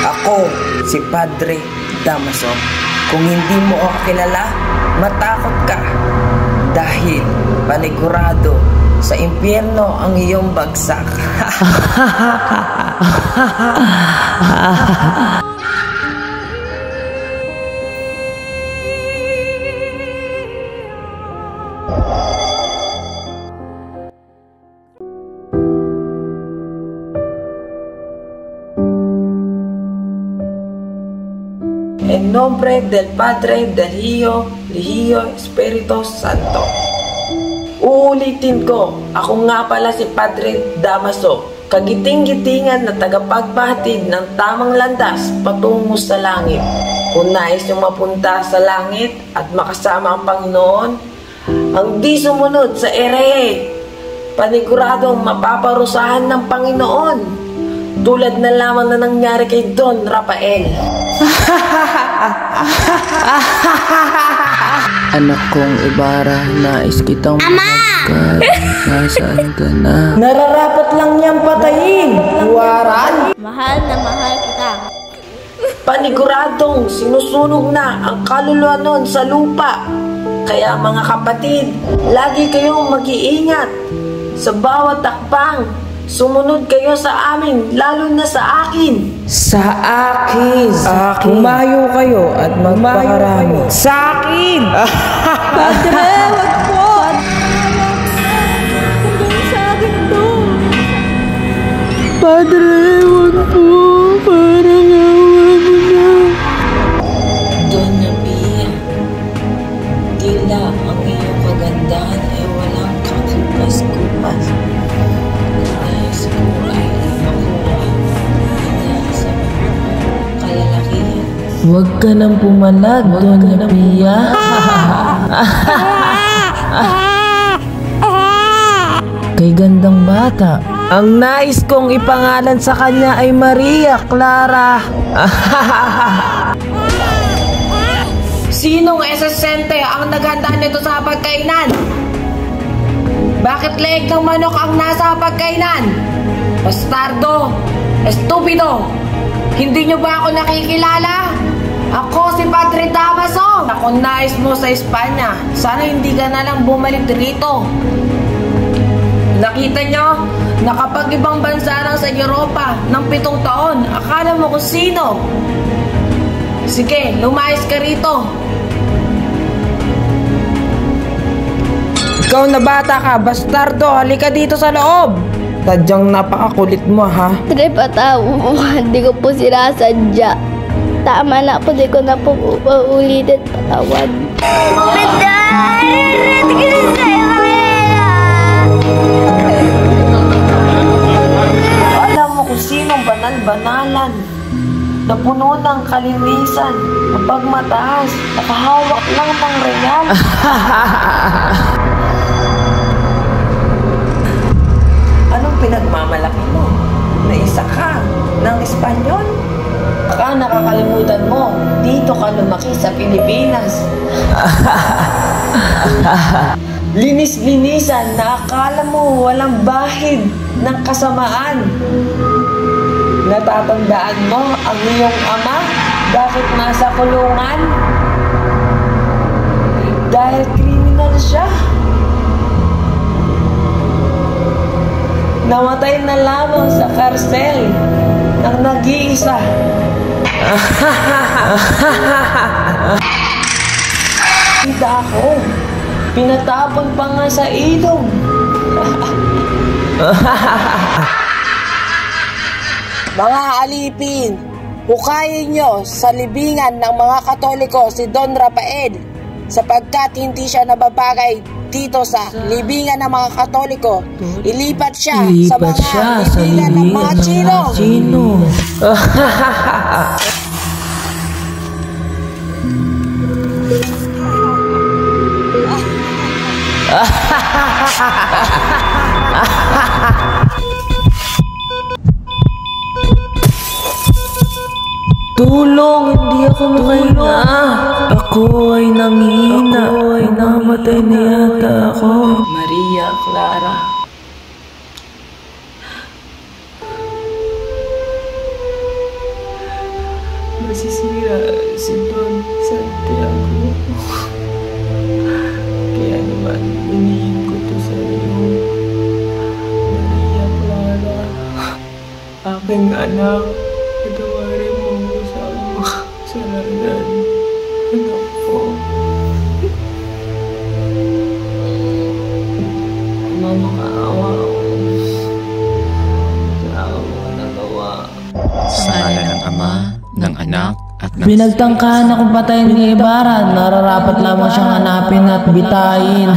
Ako, si Padre Damaso. Kung hindi mo ako kilala, matakot ka. Dahil panigurado sa impyerno ang iyong bagsak. En nombre del Padre, del Hijo, Espiritu Santo. Uulitin ko, ako nga pala si Padre Damaso, kagiting-gitingan na tagapagpahatid ng tamang landas patungo sa langit. Kung nais niyong mapunta sa langit at makasama ang Panginoon, ang di sumunod sa ere, paniguradong mapaparusahan ng Panginoon. Tulad na lamang na nangyari kay Don Rafael. Anak kong Ibarra, nais kitang mahagkan. Nasaan ka na? Nararapat lang niyang patayin, Huwaran. Mahal na mahal kita. Paniguradong sinusunog na ang kaluluwa nun sa lupa. Kaya mga kapatid, lagi kayong mag-iingat. Sa bawat takbang, sumunod kayo sa amin, lalo na sa akin. Sa akin. Humayo kayo at magpakarami. Sa akin! Padre, wag po! Hanggang sa akin to. Padre, wag po. Parang awa mo na. Doña Pia, tila ang iyong kagandahan ay walang kakupas-kupas. Siguro ay makuha sa kalalakihan. Huwag ka nang pumalag, Doña Pia. Kay gandang bata. Ang nais kong ipangalan sa kanya ay Maria Clara. Sinong esesente ang naghanda nito sa pagkainan? Bakit leeg ng manok ang nasa pagkainan? Bastardo! Estupido! Hindi nyo ba ako nakikilala? Ako si Padre Damaso! Kung nais mo sa Espanya, sana hindi ka na lang bumalik dito. Nakita nyo? Nakapag-ibang bansa lang sa Europa ng 7 taon. Akala mo kung sino? Sige, lumayas ka rito. Ikaw na bata ka, bastardo, halika dito sa loob. Sadyang napakakulit mo, ha? Padre, patawo mo. Hindi ko po sinasadya. Tama na po, di ko na po uulitin. Patawad. Alam mo kung sinong banal-banalan na puno ng kalinisan, kapag mataas, nakahawak lang ng real. Anong pinagmamalaki mo? Na isa ka ng Espanyol? Baka nakakalimutan mo, dito ka lumaki sa Pilipinas. Linis-linisan na akala mo walang bahid ng kasamaan. Natatandaan mo ang iyong ama? Bakit nasa kulungan? Dahil kriminal siya. Namatay na lamang sa karsel ng nag-iisa. Kita ako. Pinatapon pa nga sa ilog. Mga alipin, hukayin nyo sa libingan ng mga Katoliko si Don Rafael sapagkat hindi siya nababagay dito sa libingan ng mga Katoliko. Ilipat siya sa mga libingan ng mga Chino. Tulong! Hindi ako makahinga. Ako ay nanghina. Namatay na yata ako. Maria Clara. Masisira si Don Santiago. Kaya naman, hinihin ko to sa iyo. Maria Clara. Aking anak, patawarin mo ko sa mga kasalanan. Anak ko. Mamakaawa ako. Wala akong nagawa. Sa ngalan ng Ama, ng Anak, at ng Pinagtangkahan akong patayin ni Ibarra. Nararapat lamang siyang hanapin at bitain.